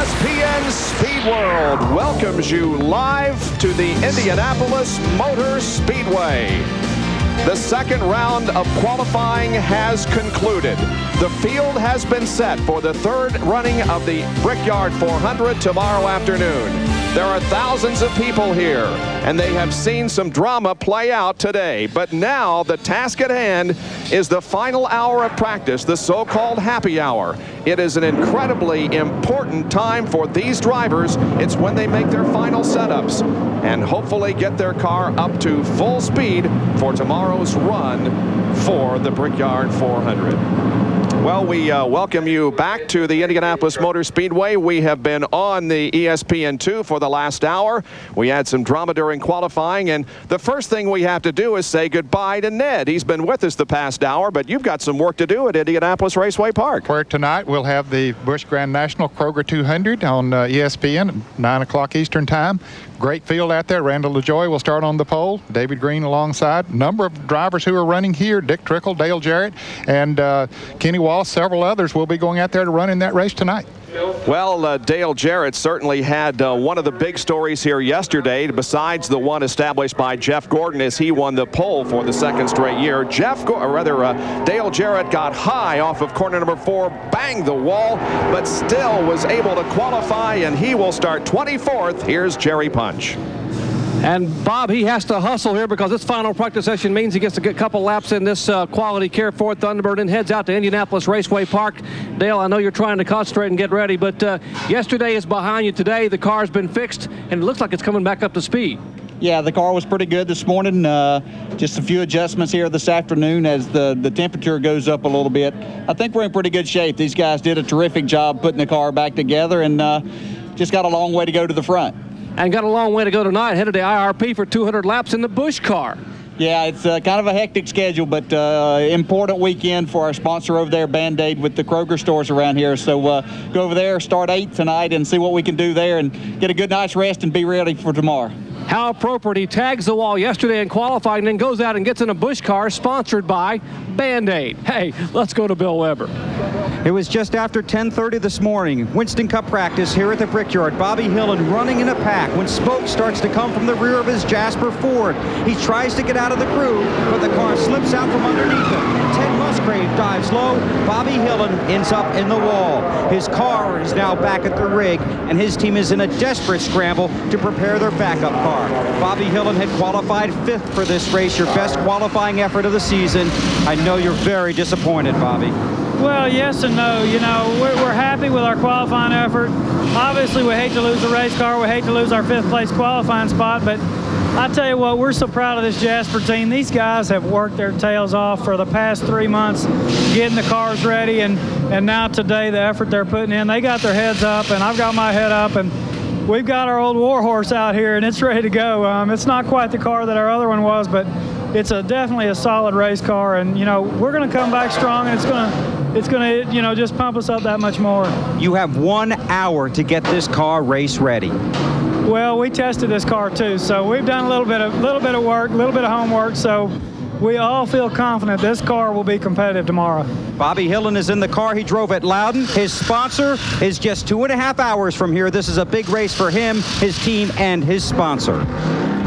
ESPN Speed World welcomes you live to the Indianapolis Motor Speedway. The second round of qualifying has concluded. The field has been set for the third running of the Brickyard 400 tomorrow afternoon. There are thousands of people here, and they have seen some drama play out today. But now the task at hand is the final hour of practice, the so-called happy hour. It is an incredibly important time for these drivers. It's when they make their final setups and hopefully get their car up to full speed for tomorrow's run for the Brickyard 400. Well, we welcome you back to the Indianapolis Motor Speedway. We have been on the ESPN2 for the last hour. We had some drama during qualifying, and the first thing we have to do is say goodbye to Ned. He's been with us the past hour, but you've got some work to do at Indianapolis Raceway Park. Where tonight we'll have the Busch Grand National Kroger 200 on ESPN at 9 o'clock Eastern Time. Great field out there. Randall LaJoie will start on the pole. David Green alongside. Number of drivers who are running here. Dick Trickle, Dale Jarrett, and Kenny Wallace, several others will be going out there to run in that race tonight. Well, Dale Jarrett certainly had one of the big stories here yesterday, besides the one established by Jeff Gordon as he won the pole for the second straight year. Dale Jarrett got high off of corner number 4, banged the wall, but still was able to qualify, and he will start 24th. Here's Jerry Punch. And Bob, he has to hustle here because this final practice session means he gets to get a couple laps in this quality care Ford Thunderbird and heads out to Indianapolis Raceway Park. Dale, I know you're trying to concentrate and get ready, but yesterday is behind you today. The car's been fixed, and it looks like it's coming back up to speed. Yeah, the car was pretty good this morning. Just a few adjustments here this afternoon as the temperature goes up a little bit. I think we're in pretty good shape. These guys did a terrific job putting the car back together, and just got a long way to go to the front. And got a long way to go tonight, headed to IRP for 200 laps in the Busch car. Yeah, it's kind of a hectic schedule, but important weekend for our sponsor over there, Band-Aid, with the Kroger stores around here. So go over there, start 8 tonight, and see what we can do there and get a good night's rest and be ready for tomorrow. How appropriate. He tags the wall yesterday in qualifying and then goes out and gets in a Busch car sponsored by Band-Aid. Hey, let's go to Bill Weber. It was just after 10:30 this morning. Winston Cup practice here at the Brickyard. Bobby Hillin running in a pack when smoke starts to come from the rear of his Jasper Ford. He tries to get out of the groove, but the car slips out from underneath him. Ted Musgrave dives low. Bobby Hillin ends up in the wall. His car is now back at the rig, and his team is in a desperate scramble to prepare their backup car. Bobby Hillin had qualified 5th for this race, your best qualifying effort of the season. I know you're very disappointed, Bobby. Well, yes and no. You know, we're happy with our qualifying effort. Obviously, we hate to lose the race car. We hate to lose our 5th place qualifying spot, but I tell you what, we're so proud of this Jasper team. These guys have worked their tails off for the past 3 months getting the cars ready, and now today the effort they're putting in, they got their heads up, and I've got my head up, and we've got our old warhorse out here, and it's ready to go. It's not quite the car that our other one was, but it's definitely a solid race car, and, you know, we're going to come back strong, and it's going to, you know, just pump us up that much more. You have 1 hour to get this car race ready. Well, we tested this car too, so we've done a little bit of work, a little bit of homework, so we all feel confident this car will be competitive tomorrow. Bobby Hillin is in the car he drove at Loudon. His sponsor is just 2.5 hours from here. This is a big race for him, his team, and his sponsor.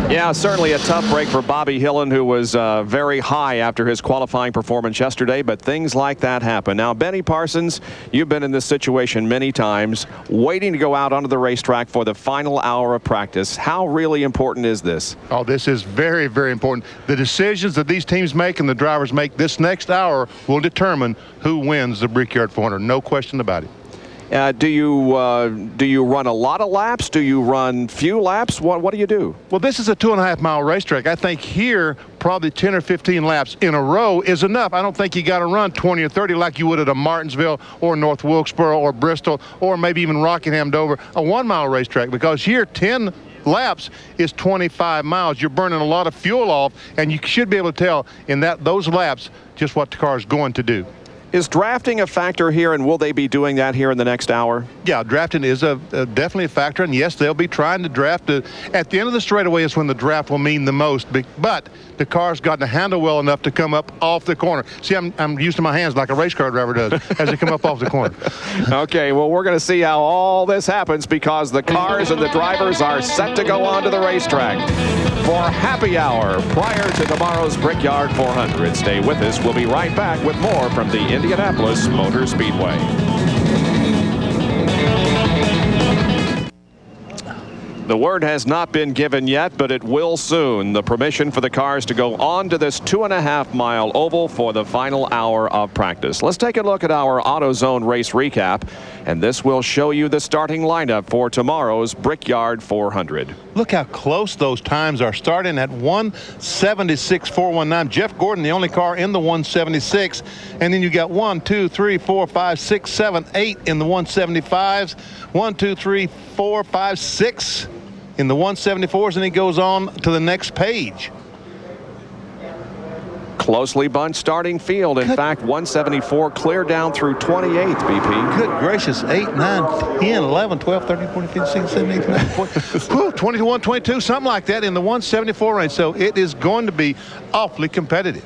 Yeah, certainly a tough break for Bobby Hillin, who was very high after his qualifying performance yesterday, but things like that happen. Now, Benny Parsons, you've been in this situation many times, waiting to go out onto the racetrack for the final hour of practice. How really important is this? Oh, this is very, very important. The decisions that these teams make and the drivers make this next hour will determine who wins the Brickyard 400. No question about it. Do you run a lot of laps? Do you run few laps? What do you do? Well, this is a 2.5-mile racetrack. I think here probably 10 or 15 laps in a row is enough. I don't think you got to run 20 or 30 like you would at a Martinsville or North Wilkesboro or Bristol or maybe even Rockingham, Dover, a 1-mile racetrack, because here 10 laps is 25 miles. You're burning a lot of fuel off, and you should be able to tell in those laps just what the car is going to do. Is drafting a factor here, and will they be doing that here in the next hour? Yeah, drafting is definitely a factor, and yes, they'll be trying to draft. At the end of the straightaway is when the draft will mean the most, but the car's got to handle well enough to come up off the corner. See, I'm using my hands like a race car driver does as they come up off the corner. Okay, well, we're going to see how all this happens because the cars and the drivers are set to go onto the racetrack for happy hour prior to tomorrow's Brickyard 400. Stay with us. We'll be right back with more from the Indianapolis Motor Speedway. The word has not been given yet, but it will soon. The permission for the cars to go on to this 2.5-mile oval for the final hour of practice. Let's take a look at our AutoZone race recap, and this will show you the starting lineup for tomorrow's Brickyard 400. Look how close those times are, starting at 1:76.419. Jeff Gordon, the only car in the 176, and then you got 1, 2, 3, 4, 5, 6, 7, 8 in the 175s, 1, 2, 3, 4, 5, 6 in the 174s, and he goes on to the next page. Closely bunched starting field. In fact, 174 clear down through 28th, BP. Good gracious, 8, 9, 10, 11, 12, 13, 14, 15, 16, 17, 18, 19, 20. 21, 22, something like that in the 174 range. So it is going to be awfully competitive.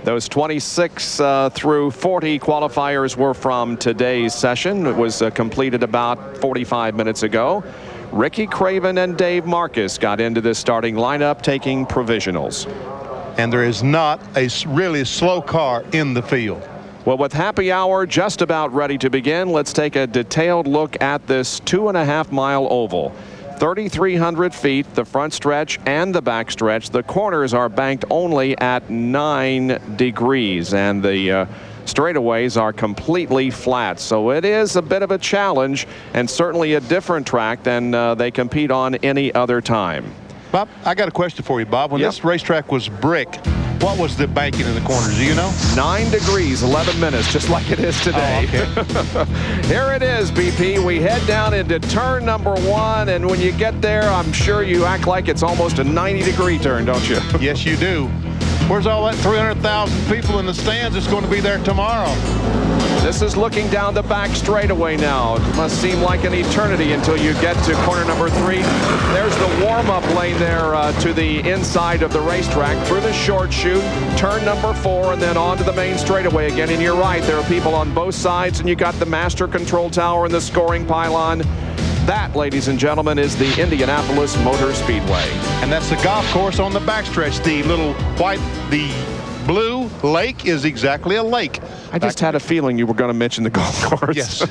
Those 26 through 40 qualifiers were from today's session. It was completed about 45 minutes ago. Ricky Craven and Dave Marcus got into this starting lineup taking provisionals. And there is not a really slow car in the field. Well, with happy hour just about ready to begin, let's take a detailed look at this 2.5-mile oval. 3,300 feet, the front stretch and the back stretch. The corners are banked only at 9 degrees, and the straightaways are completely flat. So it is a bit of a challenge and certainly a different track than they compete on any other time. Bob, I got a question for you, Bob. When this racetrack was brick, what was the banking in the corners? Do you know? 9 degrees, 11 minutes, just like it is today. Oh, okay. Here it is, BP. We head down into turn number 1, and when you get there, I'm sure you act like it's almost a 90-degree turn, don't you? Yes, you do. Where's all that 300,000 people in the stands that's going to be there tomorrow? This is looking down the back straightaway now. It must seem like an eternity until you get to corner number 3. There's the warm-up lane there to the inside of the racetrack through the short chute, turn number 4, and then on to the main straightaway again. And you're right, there are people on both sides, and you got the master control tower and the scoring pylon. That, ladies and gentlemen, is the Indianapolis Motor Speedway. And that's the golf course on the backstretch. The little white, the blue lake is exactly a lake. I just had a feeling you were going to mention the golf course. Yes.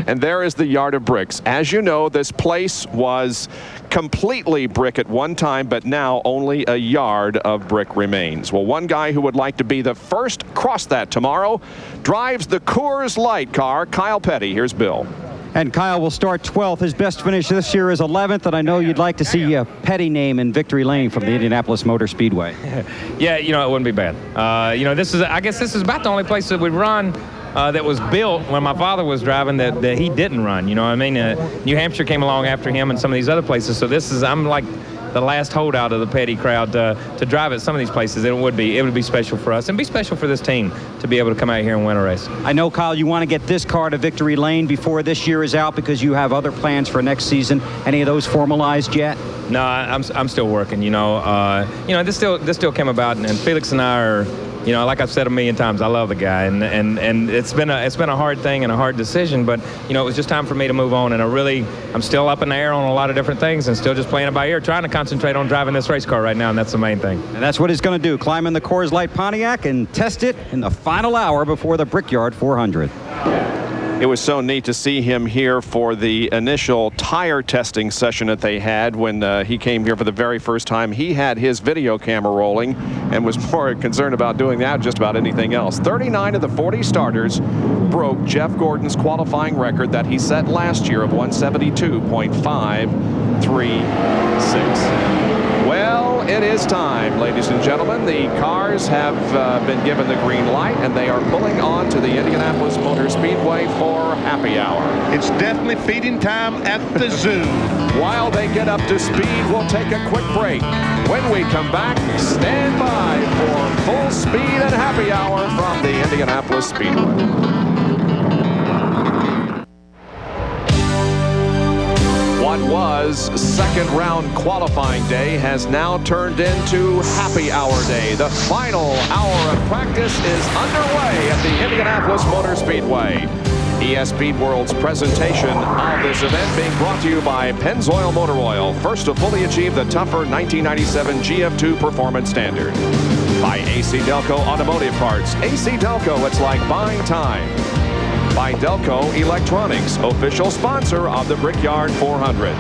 And there is the yard of bricks. As you know, this place was completely brick at one time, but now only a yard of brick remains. Well, one guy who would like to be the first across that tomorrow drives the Coors Light car, Kyle Petty. Here's Bill. And Kyle will start 12th. His best finish this year is 11th, and I know you'd like to see a Petty name in victory lane from the Indianapolis Motor Speedway. Yeah, it wouldn't be bad. I guess this is about the only place that would run that was built when my father was driving that he didn't run. You know what I mean? New Hampshire came along after him and some of these other places. So I'm like the last holdout of the Petty crowd to drive at some of these places. It would be special for us and be special for this team to be able to come out here and win a race. I know, Kyle, you want to get this car to victory lane before this year is out because you have other plans for next season. Any of those formalized yet? No, I'm still working. This still came about, and Felix and I are. Like I've said a million times, I love the guy, and it's been a hard thing and a hard decision, but it was just time for me to move on, and I'm still up in the air on a lot of different things, and still just playing it by ear, trying to concentrate on driving this race car right now, and that's the main thing. And that's what he's going to do: climb in the Coors Light Pontiac and test it in the final hour before the Brickyard 400. It was so neat to see him here for the initial tire testing session that they had when he came here for the very first time. He had his video camera rolling and was more concerned about doing that than just about anything else. 39 of the 40 starters broke Jeff Gordon's qualifying record that he set last year of 172.536. Well, it is time, ladies and gentlemen. The cars have been given the green light, and they are pulling on to the Indianapolis Motor Speedway for happy hour. It's definitely feeding time at the zoo. While they get up to speed, we'll take a quick break. When we come back, stand by for full speed and happy hour from the Indianapolis Speedway. What was second round qualifying day has now turned into happy hour day. The final hour of practice is underway at the Indianapolis Motor Speedway. ES Speed World's presentation of this event being brought to you by Pennzoil Motor Oil, first to fully achieve the tougher 1997 GF2 performance standard. By AC Delco Automotive Parts. AC Delco, it's like buying time. By Delco Electronics, official sponsor of the Brickyard 400.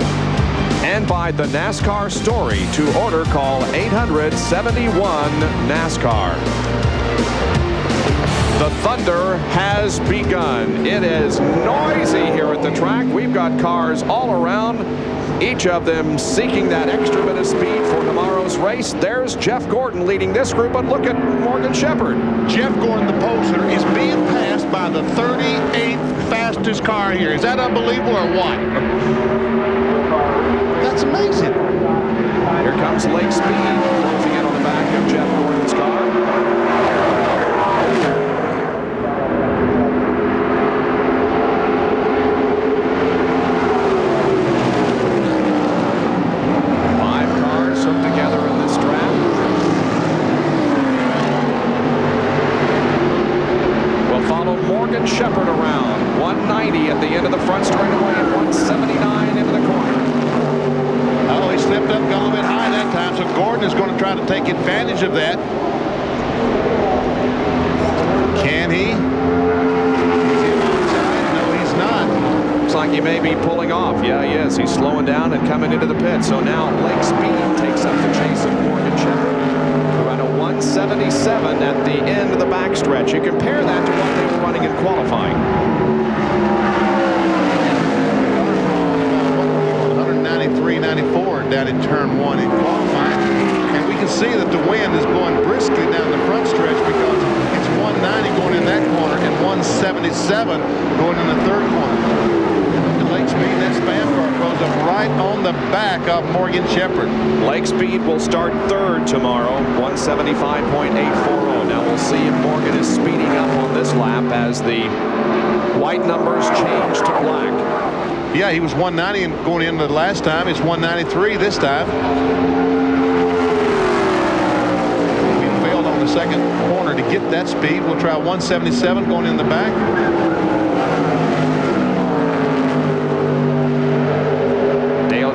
And by the NASCAR Story. To order, call 800-71-NASCAR. The thunder has begun. It is noisy here at the track. We've got cars all around, each of them seeking that extra bit of speed for tomorrow's race. There's Jeff Gordon leading this group, but look at Morgan Shepherd. Jeff Gordon, the poster, is being passed by the 38th fastest car here. Is that unbelievable or what? That's amazing. Here comes Lake Speed closing in on the back of Jeff Gordon's car. Shepherd around 190 at the end of the front straightaway and 179 into the corner. Oh, he slipped up, got a little bit high that time, so Gordon is going to try to take advantage of that. Can he? Is he onside? No, he's not. Looks like he may be pulling off. Yeah, he is. He's slowing down and coming into the pit. So now Lake Speed takes up the chase of Morgan Shepherd. Around a 177 at the end of the backstretch. You compare that to what they were running in qualifying. 193.94 down in turn one in qualifying. And we can see that the wind is blowing briskly down the front stretch because it's 190 going in that corner and 177 going in the third corner. And Lake Speed, that spam car goes up right on the back of Morgan Shepherd. Lake Speed will start third tomorrow, 175.840. Now we'll see if Morgan is speeding up on this lap as the white numbers change to black. Yeah, he was 190 and going into the last time. It's 193 this time. We failed on the second corner to get that speed. We'll try 177 going in the back.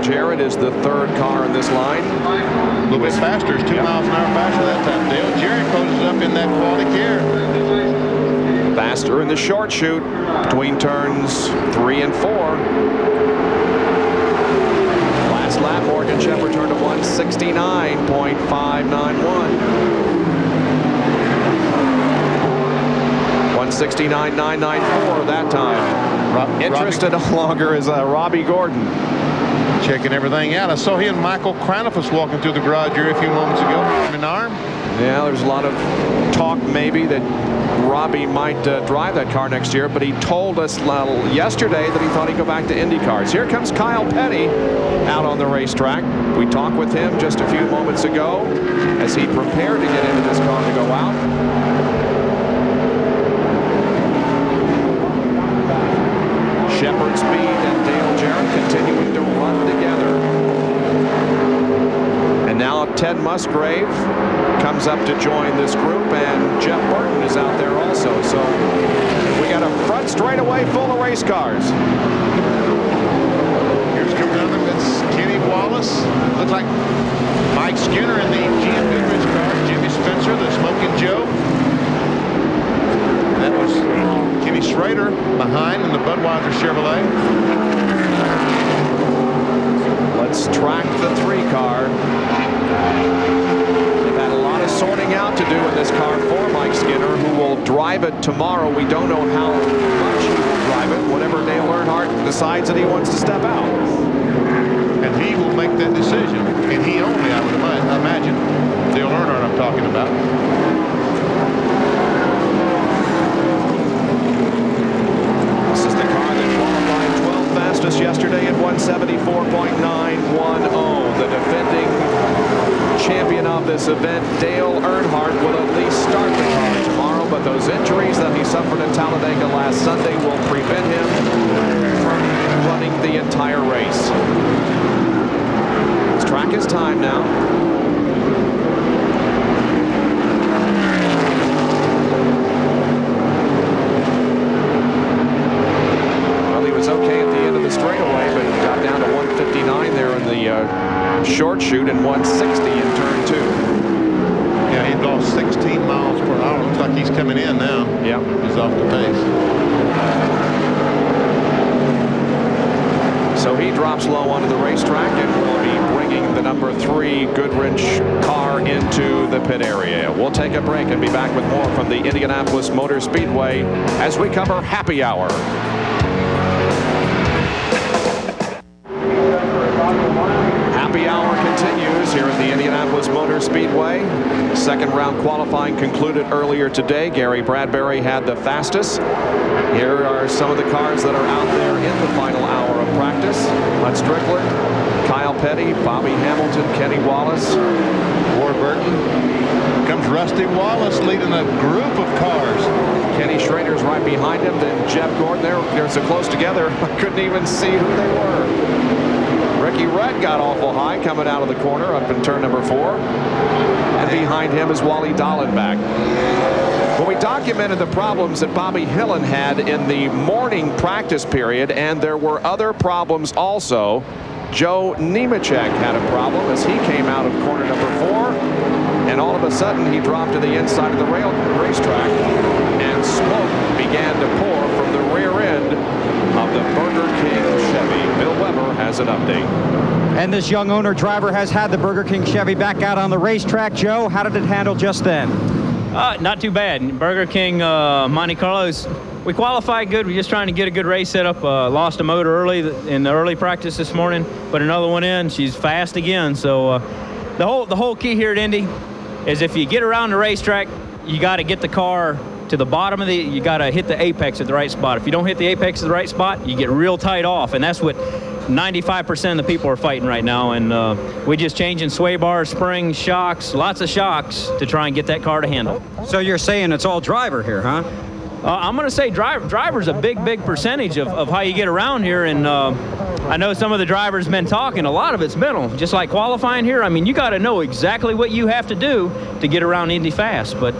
Jarrett is the third car in this line. A little bit faster. It's 2 miles an hour faster that time. Dale Jarrett closes up in that quality care. Faster in the short chute between turns 3 and 4. Last lap, Morgan Shepherd turned to 169.591. 169.994 that time. Interested no longer is Robbie Gordon. Checking everything out. I saw he and Michael Kranifus walking through the garage here a few moments ago. Arm in arm. Yeah, there's a lot of talk maybe that Robbie might drive that car next year, but he told us yesterday that he thought he'd go back to Indy cars. Here comes Kyle Petty out on the racetrack. We talked with him just a few moments ago as he prepared to get into this car to go out. Shepherd Speed and Dale Jarrett continuing to run together. And now Ted Musgrave comes up to join this group, and Jeff Burton is out there also. So we got a front straightaway full of race cars. Here's coming on them. It's Kenny Wallace. Looks like Mike Skinner in the GM Goodrich car. Jimmy Spencer, the Smoking Joe. That was Kenny Schrader behind in the Budweiser Chevrolet. Let's track the 3 car. They've had a lot of sorting out to do in this car for Mike Skinner, who will drive it tomorrow. We don't know how much he will drive it, whatever Dale Earnhardt decides that he wants to step out. and he will make that decision. And he only, I would imagine, Dale Earnhardt I'm talking about. This is the car that qualified 12th fastest yesterday at 174.910. The defending champion of this event, Dale Earnhardt, will at least start the car tomorrow, but those injuries that he suffered in Talladega last Sunday will prevent him from running the entire race. His track is time now. Well, he was okay at the end of the straightaway, but got down to 159 there in the short shoot and 160 in turn 2. Yeah, he lost 16 miles per hour. Looks like he's coming in now. Yep. He's off the pace. So he drops low onto the racetrack and will be bringing the number 3 Goodrich car into the pit area. We'll take a break and be back with more from the Indianapolis Motor Speedway as we cover Happy Hour. Happy Hour continues here at the Indianapolis Motor Speedway. Second round qualifying concluded earlier today. Gary Bradbury had the fastest. Here are some of the cars that are out there in the final hour of practice. Bud Strickland, Kyle Petty, Bobby Hamilton, Kenny Wallace, Ward Burton. Comes Rusty Wallace leading a group of cars. Kenny Schrader's right behind him. Then Jeff Gordon. They're so close together, I couldn't even see who they were. Ricky Rudd got awful high coming out of the corner up in turn number 4. And behind him is Wally Dallenbach. When we documented the problems that Bobby Hillen had in the morning practice period, and there were other problems also, Joe Nemechek had a problem as he came out of corner number 4, and all of a sudden he dropped to the inside of the racetrack, and smoke began to pour from the rear end of the Burger King Chevy. Bill Weber has an update. And this young owner driver has had the Burger King Chevy back out on the racetrack. Joe, how did it handle just then? Not too bad. Burger King Monte Carlos, we qualified good. We're just trying to get a good race set up. Lost a motor early in the early practice this morning, put another one in. She's fast again. So the whole key here at Indy is if you get around the racetrack, you got to get the car to the bottom of you got to hit the apex at the right spot. If you don't hit the apex at the right spot, you get real tight off, and that's what 95% of the people are fighting right now. And we're just changing sway bars, springs, shocks, lots of shocks to try and get that car to handle. So you're saying it's all driver here, huh? I'm going to say driver's a big percentage of how you get around here. And I know some of the drivers been talking. A lot of it's mental. Just like qualifying here, I mean, you got to know exactly what you have to do to get around Indy fast. But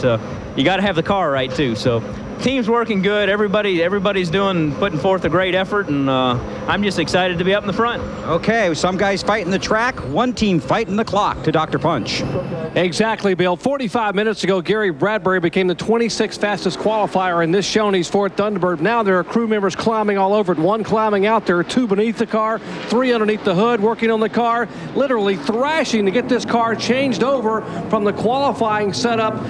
you got to have the car right, too. So team's working good. Everybody's putting forth a great effort, and I'm just excited to be up in the front. Okay, some guys fighting the track, one team fighting the clock to Dr. Punch. Exactly, Bill. 45 minutes ago, Gary Bradbury became the 26th fastest qualifier in this Shoney's Ford Thunderbird. Now there are crew members climbing all over it. One climbing out there, 2 beneath the car, 3 underneath the hood, working on the car, literally thrashing to get this car changed over from the qualifying setup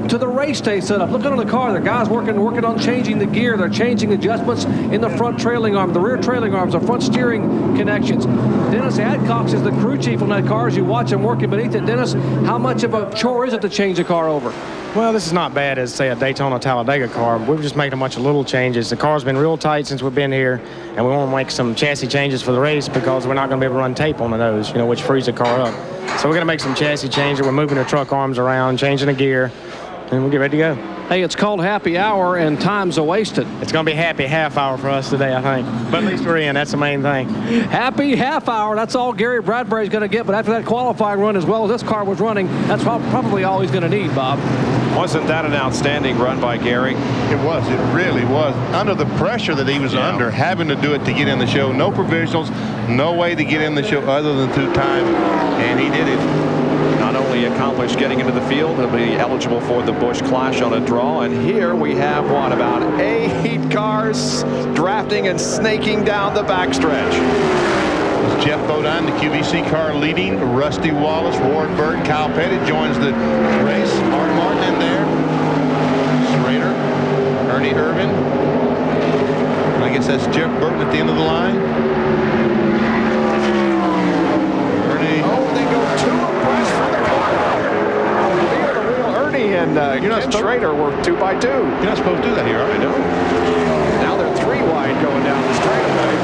to the race day setup. Look under the car. The guys working on changing the gear. They're changing adjustments in the front trailing arm, the rear trailing arms, the front steering connections. Dennis Adcox is the crew chief on that car as you watch him working beneath it. Dennis, how much of a chore is it to change the car over? Well, this is not bad as, say, a Daytona Talladega car. We've just made a bunch of little changes. The car's been real tight since we've been here, and we want to make some chassis changes for the race because we're not going to be able to run tape on the nose, which frees the car up. So we're going to make some chassis changes. We're moving the truck arms around, changing the gear, and we'll get ready to go. Hey, it's called Happy Hour, and time's a wasted. It's going to be happy half hour for us today, I think. But at least we're in. That's the main thing. Happy half hour. That's all Gary Bradbury's going to get. But after that qualifying run, as well as this car was running, that's probably all he's going to need, Bob. Wasn't that an outstanding run by Gary? It was. It really was. Under the pressure that he was under, having to do it to get in the show. No provisionals, no way to get in the show other than through time, and he did it. Not only accomplished getting into the field, he'll be eligible for the Busch Clash on a draw. And here we have, about 8 cars drafting and snaking down the backstretch. Jeff Bodine, the QVC car leading. Rusty Wallace, Ward Bird, Kyle Petty joins the race. Art Martin in there. Schrader, Ernie Irvin. I guess that's Jeff Burton at the end of the line. Ken Schrader were 2x2. You're not supposed to do that here, are you? No. Now they're 3 wide going down the straightaway.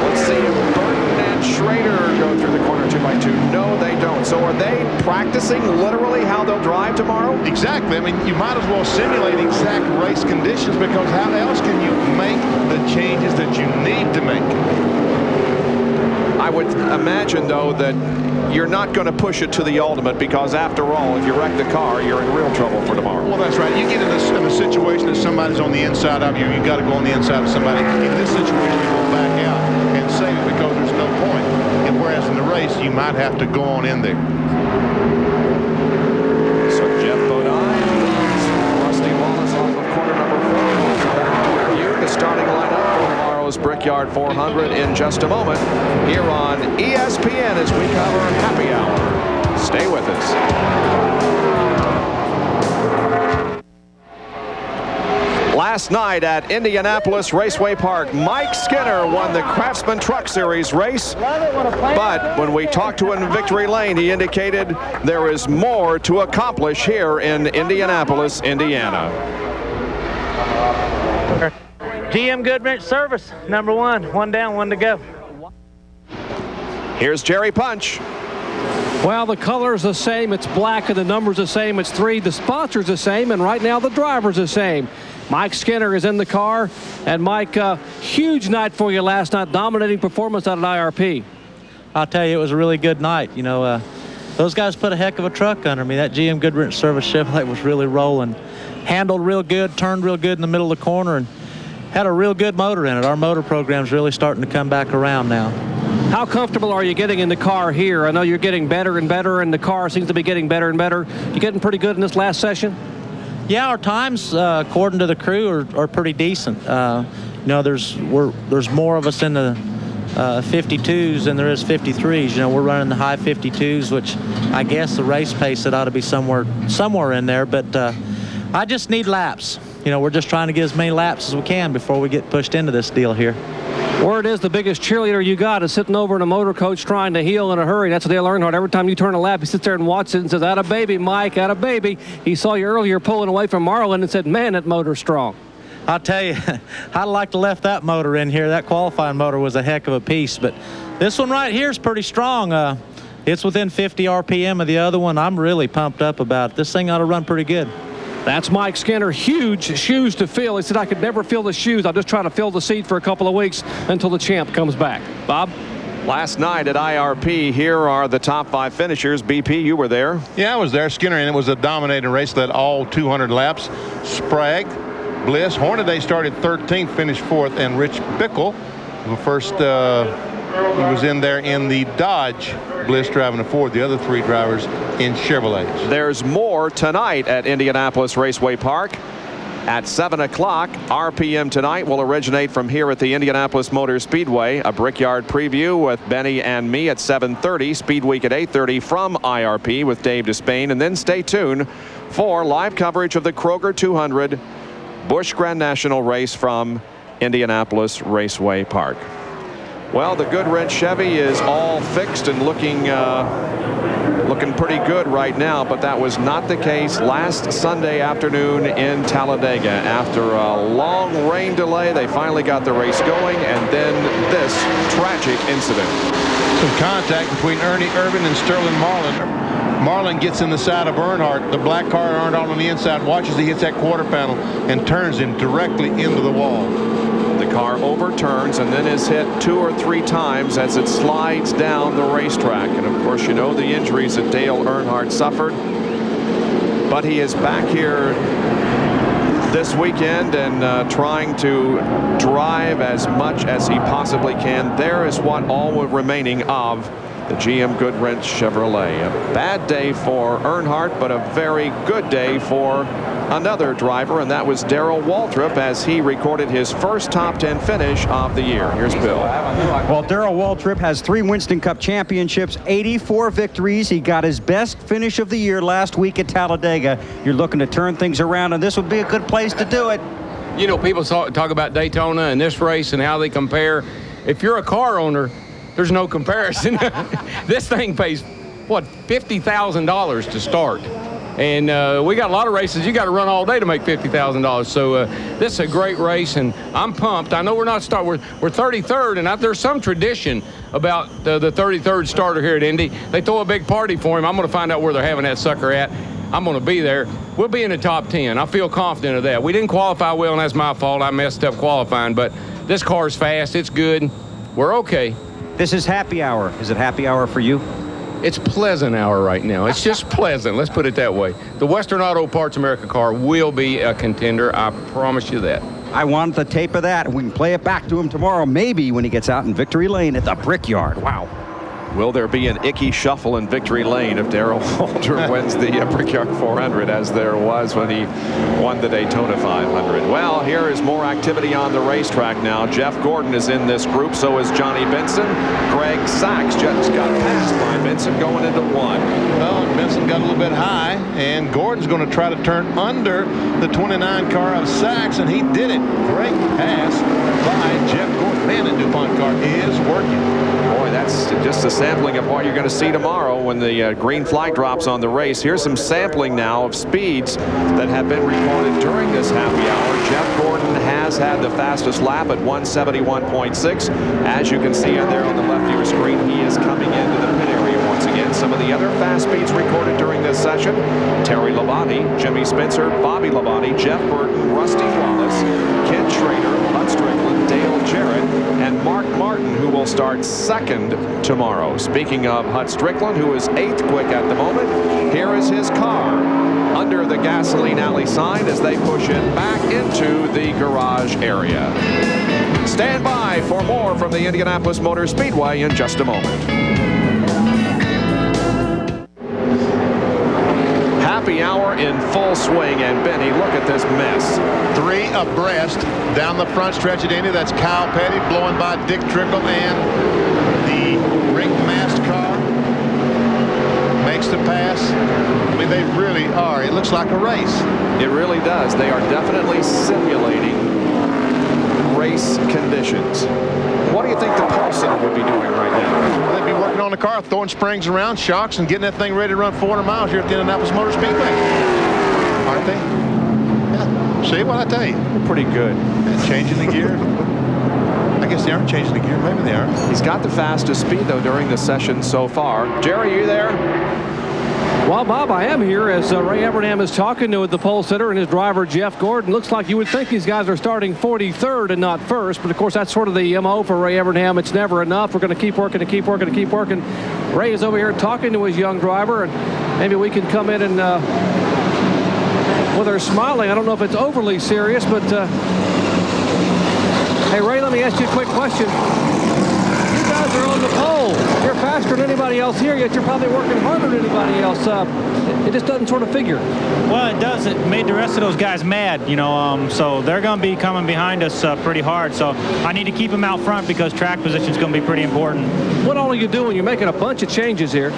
Let's see if Burton and Schrader go through the corner 2x2. No, they don't. So are they practicing literally how they'll drive tomorrow? Exactly. I mean, you might as well simulate exact race conditions, because how else can you make the changes that you need to make? I would imagine, though, that you're not going to push it to the ultimate, because after all, if you wreck the car, you're in real trouble for tomorrow. Well, that's right. You get in a situation that somebody's on the inside of you, you've got to go on the inside of somebody. In this situation, you go back out and save it because there's no point. And whereas in the race, you might have to go on in there. So Jeff Bodine, Rusty Wallace off of corner number 4. Back to review the starting lineup for tomorrow's Brickyard 400 in just a moment here on ESPN as we cover Happy Hour. Stay with us. Last night at Indianapolis Raceway Park, Mike Skinner won the Craftsman Truck Series race. But when we talked to him in Victory Lane, he indicated there is more to accomplish here in Indianapolis, Indiana. GM Goodrich service, number 1. 1 down, 1 to go. Here's Jerry Punch. Well, the color's the same. It's black, and the number's the same. It's 3. The sponsor's the same, and right now the driver's the same. Mike Skinner is in the car. And Mike, huge night for you last night. Dominating performance out at IRP. I'll tell you, it was a really good night. You know, those guys put a heck of a truck under me. That GM Goodrich service Chevrolet was really rolling. Handled real good, turned real good in the middle of the corner, and had a real good motor in it. Our motor program's really starting to come back around now. How comfortable are you getting in the car here? I know you're getting better and better, and the car seems to be getting better and better. You getting pretty good in this last session? Yeah, our times, according to the crew, are pretty decent. You know, there's more of us in the 52s than there is 53s. You know, we're running the high 52s, which I guess the race pace, it ought to be somewhere in there. But I just need laps. You know, we're just trying to get as many laps as we can before we get pushed into this deal here. Word is the biggest cheerleader you got is sitting over in a motor coach trying to heel in a hurry. That's Dale Earnhardt. Every time you turn a lap, he sits there and watches it and says, "Atta baby, Mike, atta baby." He saw you earlier pulling away from Marlin and said, "Man, that motor's strong." I'll tell you, I'd like to left that motor in here. That qualifying motor was a heck of a piece, but this one right here is pretty strong. It's within 50 RPM of the other one. I'm really pumped up about it. This thing ought to run pretty good. That's Mike Skinner. Huge shoes to fill. He said, "I could never fill the shoes. I'll just try to fill the seat for a couple of weeks until the champ comes back." Bob? Last night at IRP, here are the top 5 finishers. BP, you were there. Yeah, I was there, Skinner, and it was a dominating race, led all 200 laps. Sprague, Bliss, Hornaday started 13th, finished 4th, and Rich Bickle, the first, he was in there in the Dodge. Bliss driving a Ford, the other 3 drivers in Chevrolets. There's more tonight at Indianapolis Raceway Park. At 7 o'clock, RPM tonight will originate from here at the Indianapolis Motor Speedway. A Brickyard preview with Benny and me at 7:30. Speed Week at 8:30 from IRP with Dave Despain. And then stay tuned for live coverage of the Kroger 200 Busch Grand National race from Indianapolis Raceway Park. Well, the Goodrich Chevy is all fixed and looking pretty good right now, but that was not the case last Sunday afternoon in Talladega. After a long rain delay, they finally got the race going, and then this tragic incident. Some contact between Ernie Irvin and Sterling Marlin. Marlin gets in the side of Earnhardt. The black car Earnhardt on the inside watches he hits that quarter panel and turns him directly into the wall. The car overturns and then is hit 2 or 3 times as it slides down the racetrack. And of course, you know the injuries that Dale Earnhardt suffered. But he is back here this weekend and trying to drive as much as he possibly can. There is what all remaining of the GM Goodrich Chevrolet. A bad day for Earnhardt, but a very good day for another driver, and that was Darrell Waltrip as he recorded his first top 10 finish of the year. Here's Bill. Well, Darrell Waltrip has 3 Winston Cup championships, 84 victories. He got his best finish of the year last week at Talladega. You're looking to turn things around, and this would be a good place to do it. You know, people talk about Daytona and this race and how they compare. If you're a car owner, there's no comparison. This thing pays, what, $50,000 to start. And we got a lot of races. You got to run all day to make $50,000. So this is a great race, and I'm pumped. I know we're not we're 33rd, and there's some tradition about the 33rd starter here at Indy. They throw a big party for him. I'm going to find out where they're having that sucker at. I'm going to be there. We'll be in the top 10. I feel confident of that. We didn't qualify well, and that's my fault. I messed up qualifying, but this car's fast. It's good. We're okay. This is happy hour. Is it happy hour for you? It's pleasant hour right now. It's just pleasant. Let's put it that way. The Western Auto Parts America car will be a contender. I promise you that. I want the tape of that. We can play it back to him tomorrow, maybe when he gets out in Victory Lane at the Brickyard. Wow. Will there be an icky shuffle in Victory Lane if Darrell Walter wins the Brickyard 400 as there was when he won the Daytona 500? Well, here is more activity on the racetrack now. Jeff Gordon is in this group, so is Johnny Benson. Greg Sachs just got passed by Benson going into one. Well, Benson got a little bit high, and Gordon's going to try to turn under the 29 car of Sachs, and he did it. Great pass by Jeff Gordon. Man, the DuPont car is working. Boy, that's just a sampling of what you're going to see tomorrow when the green flag drops on the race. Here's some sampling now of speeds that have been recorded during this happy hour. Jeff Gordon has had the fastest lap at 171.6. As you can see in there on the left of your screen, he is coming into the pit area once again. Some of the other fast speeds recorded during this session: Terry Labonte, Jimmy Spencer, Bobby Labonte, Jeff Burton, Rusty Wallace, Ken Schrader, Bud Strickland, Dale Jarrett, and Mark Martin, who will start second tomorrow. Speaking of Hut Strickland, who is 8th quick at the moment, here is his car under the gasoline alley sign as they push it back into the garage area. Stand by for more from the Indianapolis Motor Speedway in just a moment. Happy hour in full swing, and Benny, look at this mess. 3 abreast down the front stretch at Indy. That's Kyle Petty blowing by Dick Trickle, and the ring mast car makes the pass. I mean, they really are. It looks like a race. It really does. They are definitely simulating race conditions. What do you think the Pulse Center would be doing right now? They'd be working on the car, throwing springs around, shocks, and getting that thing ready to run 400 miles here at the Indianapolis Motor Speedway. Aren't they? Yeah. See what I tell you? They're pretty good. Yeah, changing the gear. I guess they aren't changing the gear. Maybe they are. He's got the fastest speed, though, during the session so far. Jerry, you there? Well, Bob, I am here as Ray Evernham is talking to the pole sitter and his driver, Jeff Gordon. Looks like you would think these guys are starting 43rd and not first, but of course that's sort of the MO for Ray Evernham. It's never enough. We're going to keep working and keep working and keep working. Ray is over here talking to his young driver, and maybe we can come in and well, they're smiling. I don't know if it's overly serious, but hey, Ray, let me ask you a quick question. You guys are on the pole. You're faster than anybody else here, yet you're probably working harder than anybody else. It just doesn't sort of figure. Well, it does. It made the rest of those guys mad, you know, so they're going to be coming behind us pretty hard. So I need to keep them out front because track position is going to be pretty important. What all are you doing? You're making a bunch of changes here.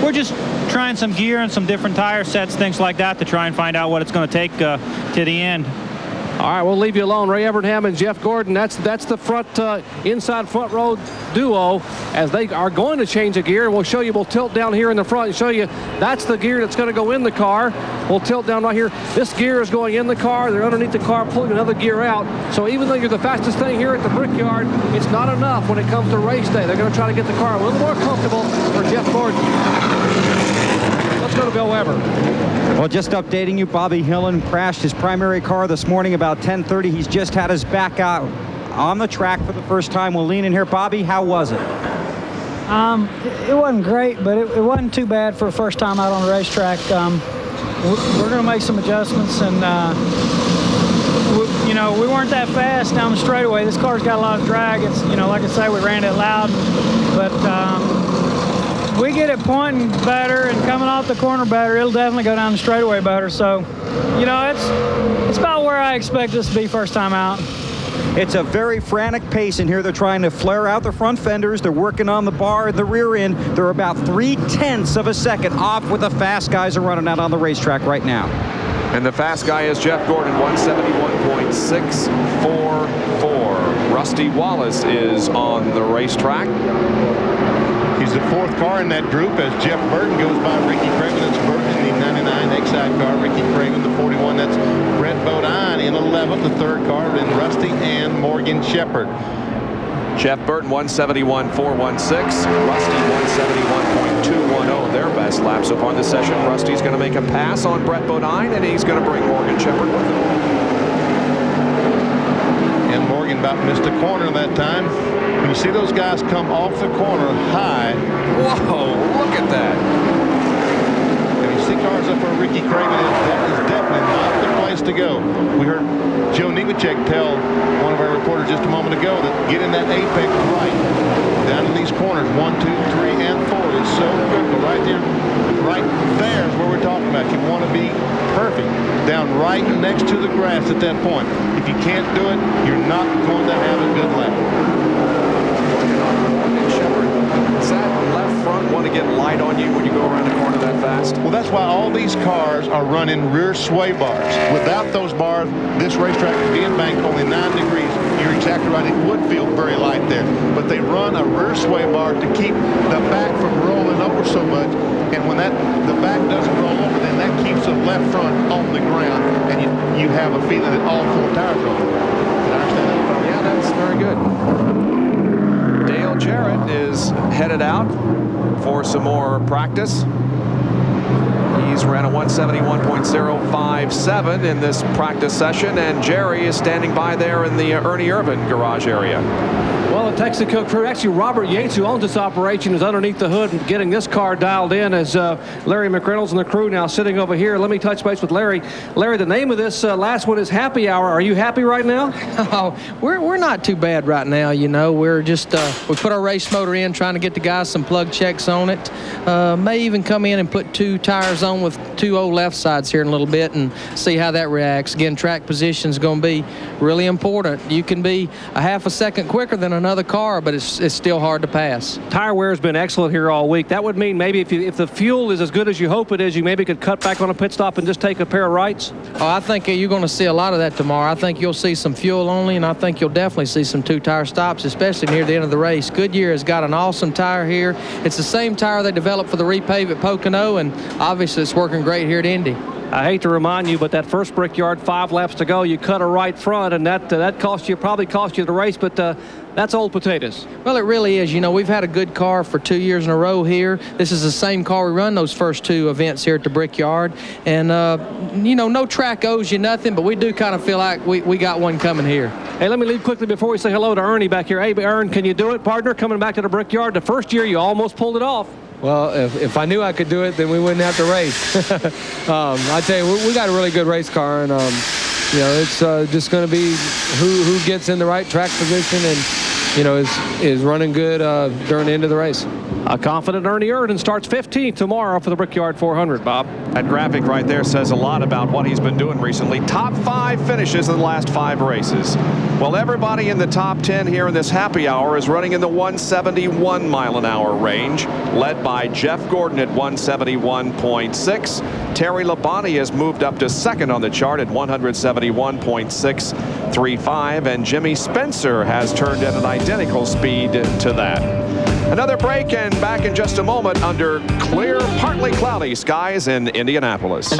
We're just trying some gear and some different tire sets, things like that, to try and find out what it's going to take to the end. All right, we'll leave you alone. Ray Evernham and Jeff Gordon, that's the front inside front row duo as they are going to change the gear. We'll show you, we'll tilt down here in the front and show you that's the gear that's going to go in the car. We'll tilt down right here. This gear is going in the car. They're underneath the car pulling another gear out. So even though you're the fastest thing here at the Brickyard, it's not enough when it comes to race day. They're going to try to get the car a little more comfortable for Jeff Gordon. Let's go to Bill Weber. Well, just updating you, Bobby Hillen crashed his primary car this morning about 10:30. He's just had his back out on the track for the first time. We'll lean in here. Bobby, how was it? It wasn't great, but it wasn't too bad for a first time out on the racetrack. We're going to make some adjustments, and we weren't that fast down the straightaway. This car's got a lot of drag. It's, like I say, we ran it loud, but we get it pointing better and coming off the corner better. It'll definitely go down the straightaway better. So, it's about where I expect this to be first time out. It's a very frantic pace in here. They're trying to flare out the front fenders. They're working on the bar and the rear end. They're about 0.3 of a second off what the fast guys are running out on the racetrack right now. And the fast guy is Jeff Gordon, 171.644. Rusty Wallace is on the racetrack. He's the 4th car in that group as Jeff Burton goes by Ricky Craven. That's Burton in the 99 Excite car. Ricky Craven, the 41. That's Brett Bodine in 11th. The 3rd car in Rusty and Morgan Shepherd. Jeff Burton, 171.416. Rusty, 171.210. Their best laps upon the session. Rusty's going to make a pass on Brett Bodine, and he's going to bring Morgan Shepherd with him. And Morgan about missed a corner that time. When you see those guys come off the corner high. Whoa, look at that. And you see cars up where Ricky Craven is, that is definitely not the place to go. We heard Joe Nemechek tell one of our reporters just a moment ago that get in that apex right down in these corners 1, 2, 3, and 4 is so critical. Right there is where we're talking about. You want to be perfect down right next to the grass at that point. If you can't do it, you're not going to have a good lap. Does that left front want to get light on you when you go around the corner that fast? Well, that's why all these cars are running rear sway bars. Without those bars, this racetrack would be embanked only 9 degrees. You're exactly right. It would feel very light there. But they run a rear sway bar to keep the back from rolling over so much. And when the back doesn't roll over, then that keeps the left front on the ground. And you have a feeling that all 4 tires are on. Did I understand that? Yeah, that's very good. Dale Jarrett is headed out for some more practice. He's ran a 171.057 in this practice session, and Jerry is standing by there in the Ernie Irvin garage area. Well, the Texaco crew, actually Robert Yates, who owns this operation, is underneath the hood and getting this car dialed in as Larry McReynolds and the crew now sitting over here. Let me touch base with Larry. Larry, the name of this last one is Happy Hour. Are you happy right now? Oh, we're not too bad right now, you know. We're just, we put our race motor in, trying to get the guys some plug checks on it. May even come in and put 2 tires on with 2 old left sides here in a little bit and see how that reacts. Again, track position is going to be really important. You can be a half a second quicker than another car, but it's still hard to pass. Tire wear has been excellent here all week. That would mean maybe if the fuel is as good as you hope it is, you maybe could cut back on a pit stop and just take a pair of rights. Oh, I think you're going to see a lot of that tomorrow. I think you'll see some fuel only, and I think you'll definitely see some 2-tire stops, especially near the end of the race. Goodyear has got an awesome tire here. It's the same tire they developed for the repave at Pocono, and obviously it's working great here at Indy. I hate to remind you, but that first Brickyard, 5 laps to go, you cut a right front, and that probably cost you the race, but that's old potatoes. Well, it really is. You know, we've had a good car for 2 years in a row here. This is the same car we run those first 2 events here at the Brickyard. And, you know, no track owes you nothing, but we do kind of feel like we got one coming here. Hey, let me leave quickly before we say hello to Ernie back here. Hey, Ern, can you do it, partner, coming back to the Brickyard? The first year, you almost pulled it off. Well, if I knew I could do it, then we wouldn't have to race. I tell you, we got a really good race car, and you know, it's just going to be who gets in the right track position and, you know, is running good during the end of the race. A confident Ernie Irvin starts 15th tomorrow for the Brickyard 400, Bob. That graphic right there says a lot about what he's been doing recently. Top 5 finishes in the last 5 races. Well, everybody in the top 10 here in this happy hour is running in the 171 mile an hour range, led by Jeff Gordon at 171.6. Terry Labonte has moved up to 2nd on the chart at 171.635, and Jimmy Spencer has turned at an identical speed to that. Another break and back in just a moment under clear, partly cloudy skies in Indianapolis.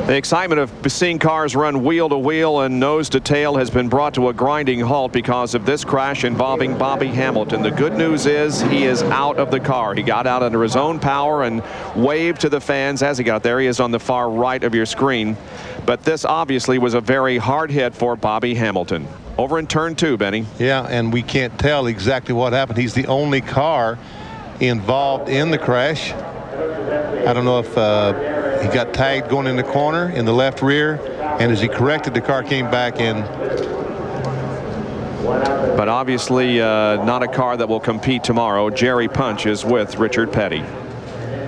The excitement of seeing cars run wheel to wheel and nose to tail has been brought to a grinding halt because of this crash involving Bobby Hamilton. The good news is he is out of the car. He got out under his own power and waved to the fans as he got there. He is on the far right of your screen. But this obviously was a very hard hit for Bobby Hamilton. Over in turn 2, Benny. Yeah, and we can't tell exactly what happened. He's the only car involved in the crash. I don't know if he got tagged going in the corner in the left rear, and as he corrected, the car came back in. But obviously not a car that will compete tomorrow. Jerry Punch is with Richard Petty.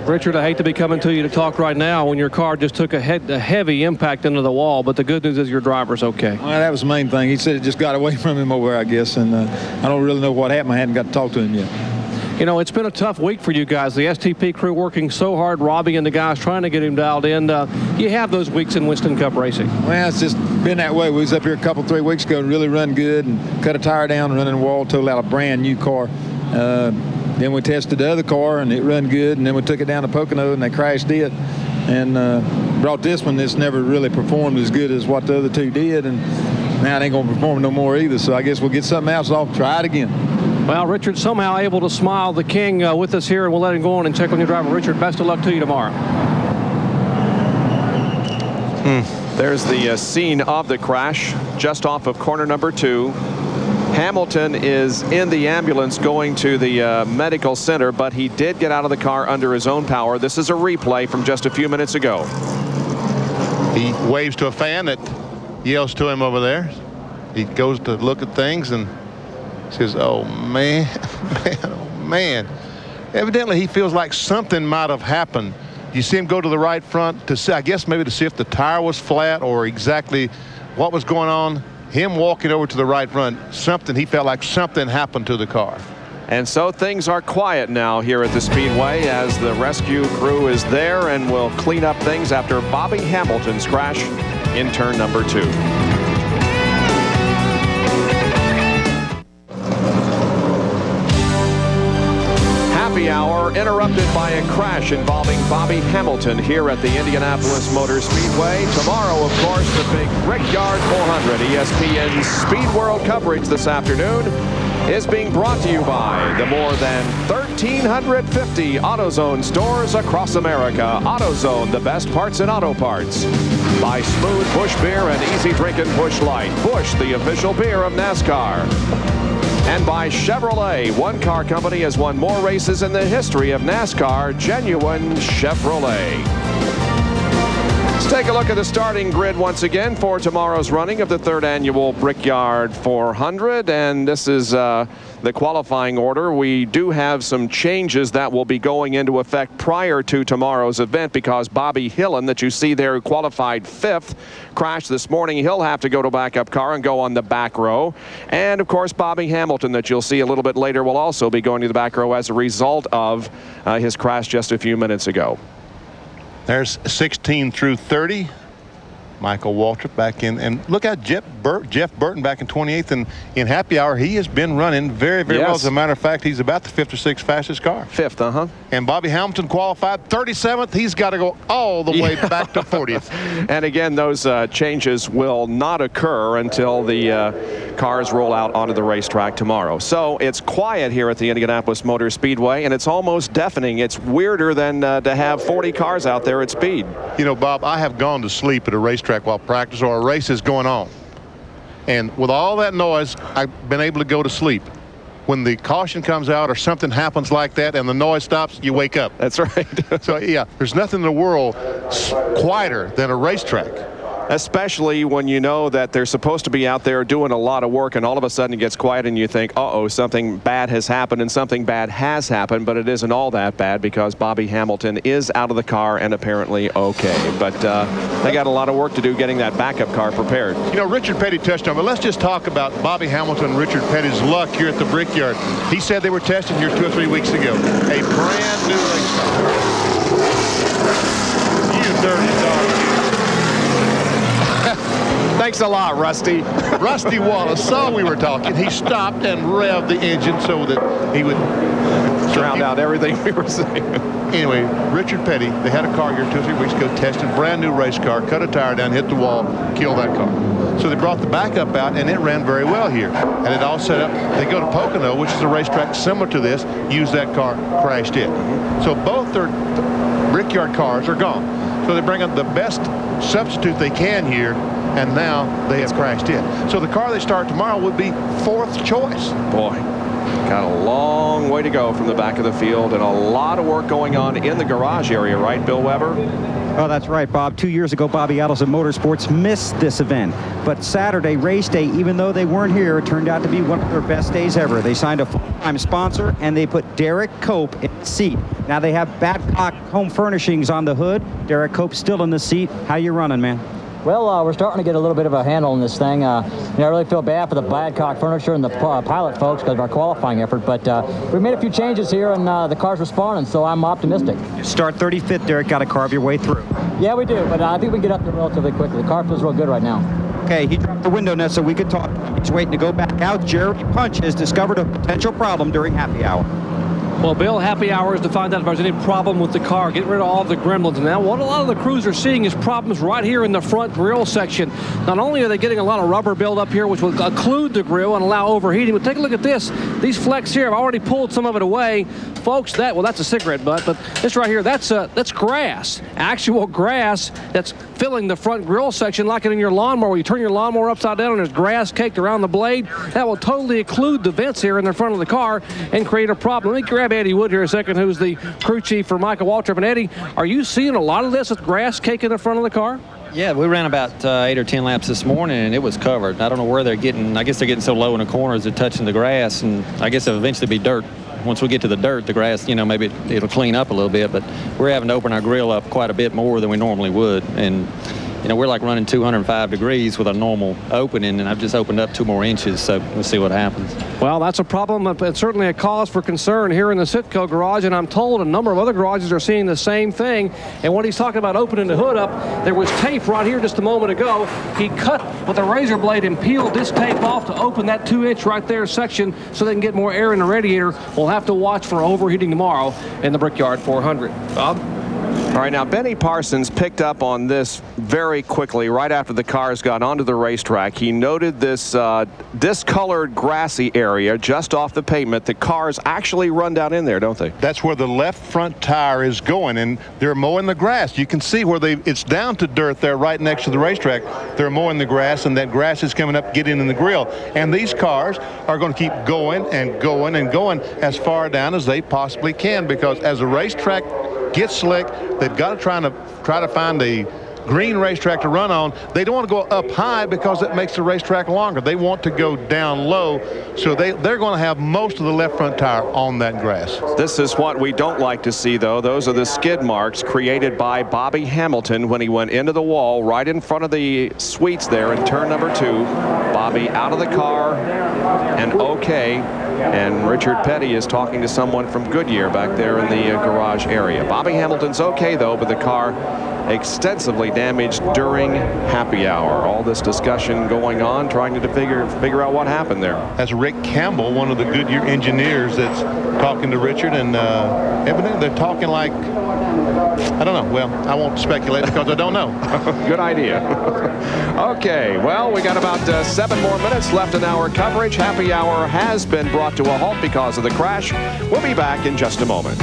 Richard, I hate to be coming to you to talk right now when your car just took a heavy impact into the wall, but the good news is your driver's okay. Well, that was the main thing. He said it just got away from him over, I guess, and I don't really know what happened. I hadn't got to talk to him yet. You know, it's been a tough week for you guys. The STP crew working so hard, Robbie and the guys trying to get him dialed in. You have those weeks in Winston Cup racing. Well, it's just been that way. We was up here a couple, 3 weeks ago and really run good and cut a tire down, running the wall, totaled out a brand new car. Then we tested the other car and it run good, and then we took it down to Pocono and they crashed it, and brought this one that's never really performed as good as what the other two did, and now it ain't gonna perform no more either. So I guess we'll get something else off, try it again. Well, Richard somehow able to smile the king with us here, and we'll let him go on and check on your driver. Richard, best of luck to you tomorrow. There's the scene of the crash just off of corner number 2. Hamilton is in the ambulance going to the medical center, but he did get out of the car under his own power. This is a replay from just a few minutes ago. He waves to a fan that yells to him over there. He goes to look at things and says, oh, man, oh, man. Evidently, he feels like something might have happened. You see him go to the right front to see, I guess maybe to see if the tire was flat or exactly what was going on. Him walking over to the right front, he felt like something happened to the car. And so things are quiet now here at the Speedway as the rescue crew is there and will clean up things after Bobby Hamilton's crash in turn number 2. Happy hour interrupted by a crash involving Bobby Hamilton here at the Indianapolis Motor Speedway. Tomorrow, of course, the big Brickyard 400. ESPN's Speed World coverage this afternoon is being brought to you by the more than 1,350 AutoZone stores across America. AutoZone, the best parts in auto parts. By Smooth Busch Beer and Easy Drinking Busch Light. Busch, the official beer of NASCAR. And by Chevrolet. One car company has won more races in the history of NASCAR. Genuine Chevrolet. Let's take a look at the starting grid once again for tomorrow's running of the 3rd annual Brickyard 400. And this is the qualifying order. We do have some changes that will be going into effect prior to tomorrow's event because Bobby Hillin, that you see there, who qualified 5th, crashed this morning. He'll have to go to backup car and go on the back row. And of course, Bobby Hamilton, that you'll see a little bit later, will also be going to the back row as a result of his crash just a few minutes ago. There's 16 through 30. Michael Waltrip back in, and look at Jeff Burton back in 28th, and in happy hour he has been running very, very well. As a matter of fact, he's about the 5th or 6th fastest car. 5th, And Bobby Hamilton qualified 37th. He's got to go all the way back to 40th. And again, those changes will not occur until the cars roll out onto the racetrack tomorrow. So it's quiet here at the Indianapolis Motor Speedway, and it's almost deafening. It's weirder than to have 40 cars out there at speed. You know, Bob, I have gone to sleep at a racetrack while practice or a race is going on. And with all that noise, I've been able to go to sleep. When the caution comes out or something happens like that and the noise stops, you wake up. That's right. So, yeah, there's nothing in the world quieter than a racetrack. Especially when you know that they're supposed to be out there doing a lot of work, and all of a sudden it gets quiet and you think, uh-oh, something bad has happened, and something bad has happened, but it isn't all that bad because Bobby Hamilton is out of the car and apparently okay. But they got a lot of work to do getting that backup car prepared. You know, Richard Petty touched on it, but let's just talk about Bobby Hamilton and Richard Petty's luck here at the Brickyard. He said they were testing here 2 or 3 weeks ago. A brand new race car. You dirty dog. Thanks a lot, Rusty. Rusty Wallace saw we were talking. He stopped and revved the engine so that he would drown out everything we were saying. Anyway, Richard Petty, they had a car here 2 or 3 weeks ago, tested, brand new race car, cut a tire down, hit the wall, killed that car. So they brought the backup out, and it ran very well here. And it all set up. They go to Pocono, which is a racetrack similar to this, used that car, crashed it. So both their Brickyard cars are gone. So they bring up the best substitute they can here, and now they have crashed it. So the car they start tomorrow would be 4th choice. Boy, got a long way to go from the back of the field, and a lot of work going on in the garage area, right, Bill Weber? Oh, that's right, Bob. 2 years ago, Bobby Allison Motorsports missed this event. But Saturday, race day, even though they weren't here, it turned out to be one of their best days ever. They signed a full-time sponsor, and they put Derek Cope in the seat. Now they have Babcock Home Furnishings on the hood. Derek Cope's still in the seat. How you running, man? Well, we're starting to get a little bit of a handle on this thing. I really feel bad for the Badcock Furniture and the pilot folks because of our qualifying effort, but we made a few changes here, and the car's responding, so I'm optimistic. Start 35th, Derek. Got to carve your way through. Yeah, we do, but I think we can get up there relatively quickly. The car feels real good right now. Okay, he dropped the window net so we could talk. He's waiting to go back out. Jerry Punch has discovered a potential problem during happy hour. Well, Bill, happy hour is to find out if there's any problem with the car. Get rid of all the gremlins. Now, what a lot of the crews are seeing is problems right here in the front grille section. Not only are they getting a lot of rubber buildup here, which will occlude the grille and allow overheating, but take a look at this. These flecks here, I've already pulled some of it away. Folks, that's a cigarette butt, but this right here, that's grass. Actual grass that's filling the front grille section like it in your lawnmower. Where you turn your lawnmower upside down and there's grass caked around the blade. That will totally occlude the vents here in the front of the car and create a problem. Let me grab Eddie Wood here a second, who's the crew chief for Michael Waltrip. And Eddie, are you seeing a lot of this with grass cake in the front of the car? Yeah, we ran about 8 or 10 laps this morning, and it was covered. I don't know where they're getting. I guess they're getting so low in the corners, they're touching the grass, and I guess it'll eventually be dirt. Once we get to the dirt, the grass, maybe it'll clean up a little bit, but we're having to open our grill up quite a bit more than we normally would. And we're like running 205 degrees with a normal opening, and I've just opened up 2 more inches, so we'll see what happens. Well, that's a problem, but certainly a cause for concern here in the Citgo garage, and I'm told a number of other garages are seeing the same thing. And when he's talking about opening the hood up, there was tape right here just a moment ago. He cut with a razor blade and peeled this tape off to open that 2-inch right there section so they can get more air in the radiator. We'll have to watch for overheating tomorrow in the Brickyard 400. Bob? All right, now Benny Parsons picked up on this very quickly right after the cars got onto the racetrack. He noted this discolored grassy area just off the pavement. The cars actually run down in there, don't they? That's where the left front tire is going, and they're mowing the grass. You can see where it's down to dirt there right next to the racetrack. They're mowing the grass, and that grass is coming up, getting in the grill. And these cars are going to keep going and going and going as far down as they possibly can, because as a racetrack gets slick, they've got to try to find a green racetrack to run on. They don't want to go up high because it makes the racetrack longer. They want to go down low, so they're going to have most of the left front tire on that grass. This is what we don't like to see, though. Those are the skid marks created by Bobby Hamilton when he went into the wall right in front of the suites there in turn number 2. Bobby out of the car and okay. And Richard Petty is talking to someone from Goodyear back there in the garage area. Bobby Hamilton's okay, though, but the car extensively damaged during happy hour. All this discussion going on, trying to figure out what happened there. That's Rick Campbell, one of the Goodyear engineers, that's talking to Richard, and evidently they're talking like, I don't know. Well, I won't speculate because I don't know. Good idea. Okay, well, we got about 7 more minutes left in our coverage. Happy hour has been brought to a halt because of the crash. We'll be back in just a moment.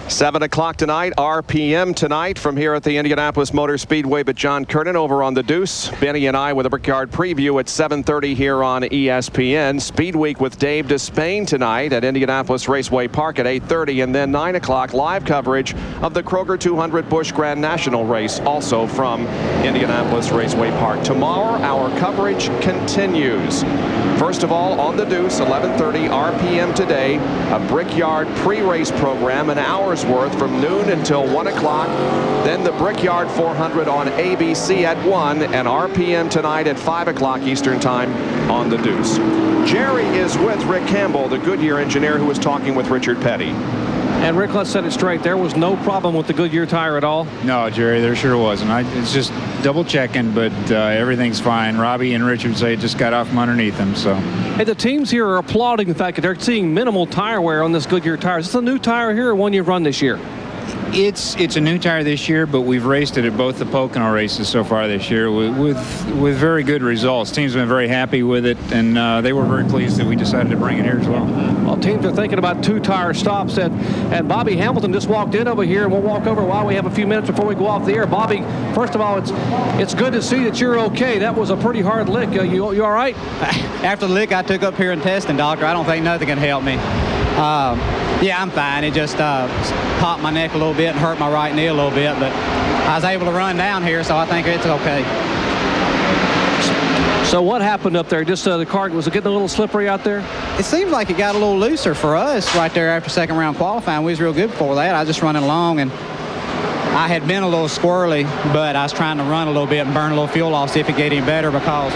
7 o'clock tonight, RPM tonight from here at the Indianapolis Motor Speedway. But John Kernan over on the Deuce. Benny and I with a Brickyard preview at 7:30 here on ESPN. Speed Week with Dave Despain tonight at Indianapolis Raceway Park at 8:30. And then 9 o'clock live coverage of the Kroger 200 Busch Grand National Race, also from Indianapolis Raceway Park. Tomorrow, our coverage continues. First of all, on the Deuce, 11:30 RPM today, a Brickyard pre-race program, an hour's worth from noon until 1 o'clock. Then the Brickyard 400 on ABC at 1, and RPM tonight at 5 o'clock Eastern Time on the Deuce. Jerry is with Rick Campbell, the Goodyear engineer who was talking with Richard Petty. And Rick, let's set it straight. There was no problem with the Goodyear tire at all? No, Jerry, there sure wasn't. It's just double checking, but everything's fine. Robbie and Richard say it just got off from underneath them. So. Hey, the teams here are applauding the fact that they're seeing minimal tire wear on this Goodyear tire. Is this a new tire here or one you've run this year? It's a new tire this year, but we've raced it at both the Pocono races so far this year with very good results. Teams have been very happy with it, and they were very pleased that we decided to bring it here as well. Well, teams are thinking about 2 tire stops, and Bobby Hamilton just walked in over here, and we'll walk over while we have a few minutes before we go off the air. Bobby, first of all, it's good to see that you're okay. That was a pretty hard lick. You all right? After the lick I took up here in testing, doctor, I don't think nothing can help me. Yeah, I'm fine. It just popped my neck a little bit and hurt my right knee a little bit, but I was able to run down here, so I think it's okay. So what happened up there? Just the car, was it getting a little slippery out there? It seems like it got a little looser for us right there after second round qualifying. We was real good before that. I was just running along, and I had been a little squirrely, but I was trying to run a little bit and burn a little fuel off, see if it get any better, because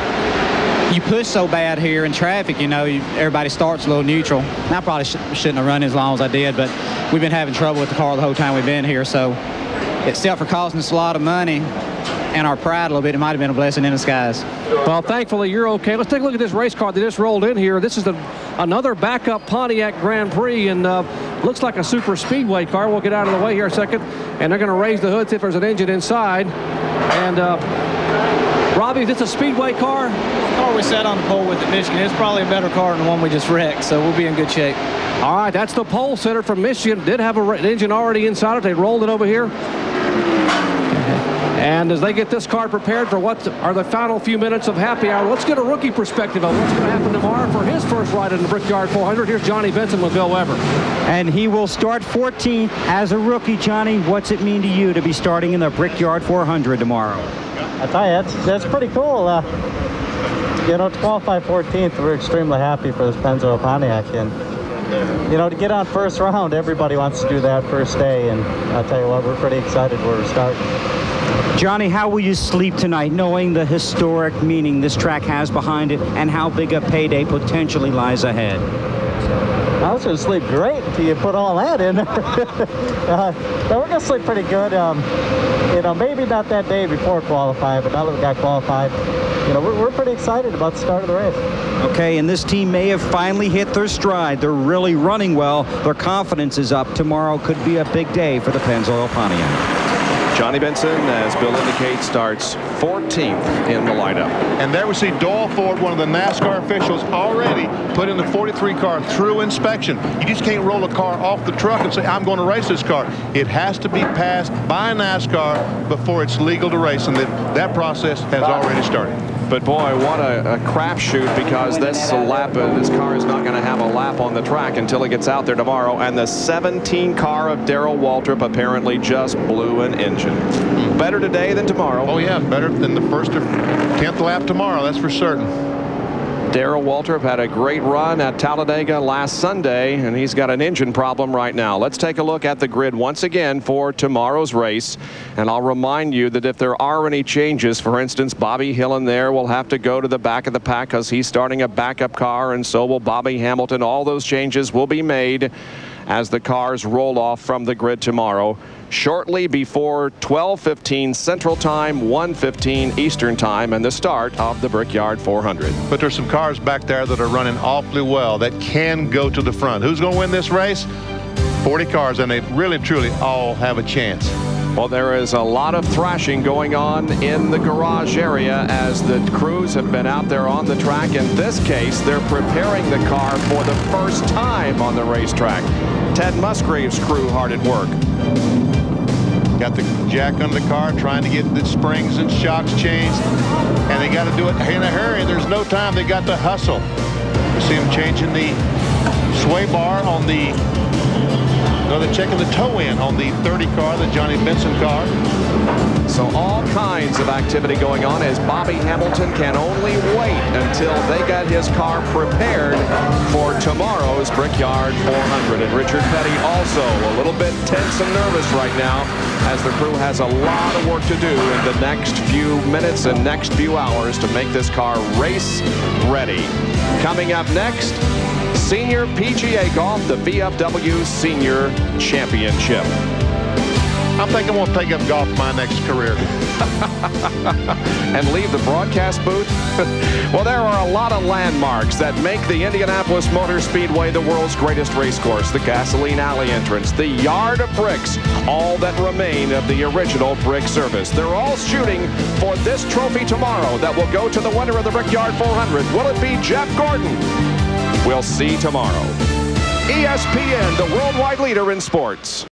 you push so bad here in traffic, you know, everybody starts a little neutral. And I probably shouldn't have run as long as I did, but we've been having trouble with the car the whole time we've been here, so except for costing us a lot of money and our pride a little bit, it might have been a blessing in disguise. Well, thankfully, you're okay. Let's take a look at this race car that just rolled in here. This is another backup Pontiac Grand Prix, and looks like a super speedway car. We'll get out of the way here a second, and they're going to raise the hood, see if there's an engine inside. And Robbie, is this a speedway car? The car we sat on the pole with at Michigan. It's probably a better car than the one we just wrecked, so we'll be in good shape. All right, that's the pole sitter from Michigan. Did have an engine already inside it. They rolled it over here. And as they get this car prepared for what are the final few minutes of happy hour, let's get a rookie perspective of what's going to happen tomorrow for his first ride in the Brickyard 400. Here's Johnny Benson with Bill Weber. And he will start 14th as a rookie. Johnny, what's it mean to you to be starting in the Brickyard 400 tomorrow? I tell you, that's pretty cool. You know, to qualify 14th, we're extremely happy for this Pennzoil Pontiac. And, you know, to get on first round, everybody wants to do that first day. And I'll tell you what, we're pretty excited where we're starting. Johnny, how will you sleep tonight knowing the historic meaning this track has behind it and how big a payday potentially lies ahead? I was going to sleep great until you put all that in. We're going to sleep pretty good. You know, maybe not that day before qualifying, but now that we got qualified, you know, we're pretty excited about the start of the race. Okay, and this team may have finally hit their stride. They're really running well. Their confidence is up. Tomorrow could be a big day for the Pennzoil Pontiac. Johnny Benson, as Bill indicates, starts 14th in the lineup. And there we see Doyle Ford, one of the NASCAR officials, already put in the 43 car through inspection. You just can't roll a car off the truck and say, I'm going to race this car. It has to be passed by NASCAR before it's legal to race, and that process has already started. But boy, what a crapshoot, because this car is not going to have a lap on the track until it gets out there tomorrow. And the 17 car of Darrell Waltrip apparently just blew an engine. Better today than tomorrow. Oh yeah, better than the first or 10th lap tomorrow, that's for certain. Darrell Waltrip had a great run at Talladega last Sunday, and he's got an engine problem right now. Let's take a look at the grid once again for tomorrow's race. And I'll remind you that if there are any changes, for instance, Bobby Hillin there will have to go to the back of the pack because he's starting a backup car, and so will Bobby Hamilton. All those changes will be made as the cars roll off from the grid tomorrow, shortly before 12:15 Central Time, 1:15 Eastern Time, and the start of the Brickyard 400. But there's some cars back there that are running awfully well that can go to the front. Who's going to win this race? 40 cars, and they really, truly all have a chance. Well, there is a lot of thrashing going on in the garage area as the crews have been out there on the track. In this case, they're preparing the car for the first time on the racetrack. Ted Musgrave's crew hard at work. Got the jack under the car, trying to get the springs and shocks changed, and they got to do it in a hurry. There's no time. They got to hustle. You see them changing the sway bar on the. No, they're checking the toe in on the 30 car, the Johnny Benson car. So all kinds of activity going on as Bobby Hamilton can only wait until they got his car prepared for tomorrow's Brickyard 400. And Richard Petty also a little bit tense and nervous right now as the crew has a lot of work to do in the next few minutes and next few hours to make this car race ready. Coming up next, Senior PGA Golf, the VFW Senior Championship. I think I'm going to take up golf in my next career. And leave the broadcast booth? Well, there are a lot of landmarks that make the Indianapolis Motor Speedway the world's greatest race course. The Gasoline Alley entrance, the Yard of Bricks, all that remain of the original brick service. They're all shooting for this trophy tomorrow that will go to the winner of the Brickyard 400. Will it be Jeff Gordon? We'll see tomorrow. ESPN, the worldwide leader in sports.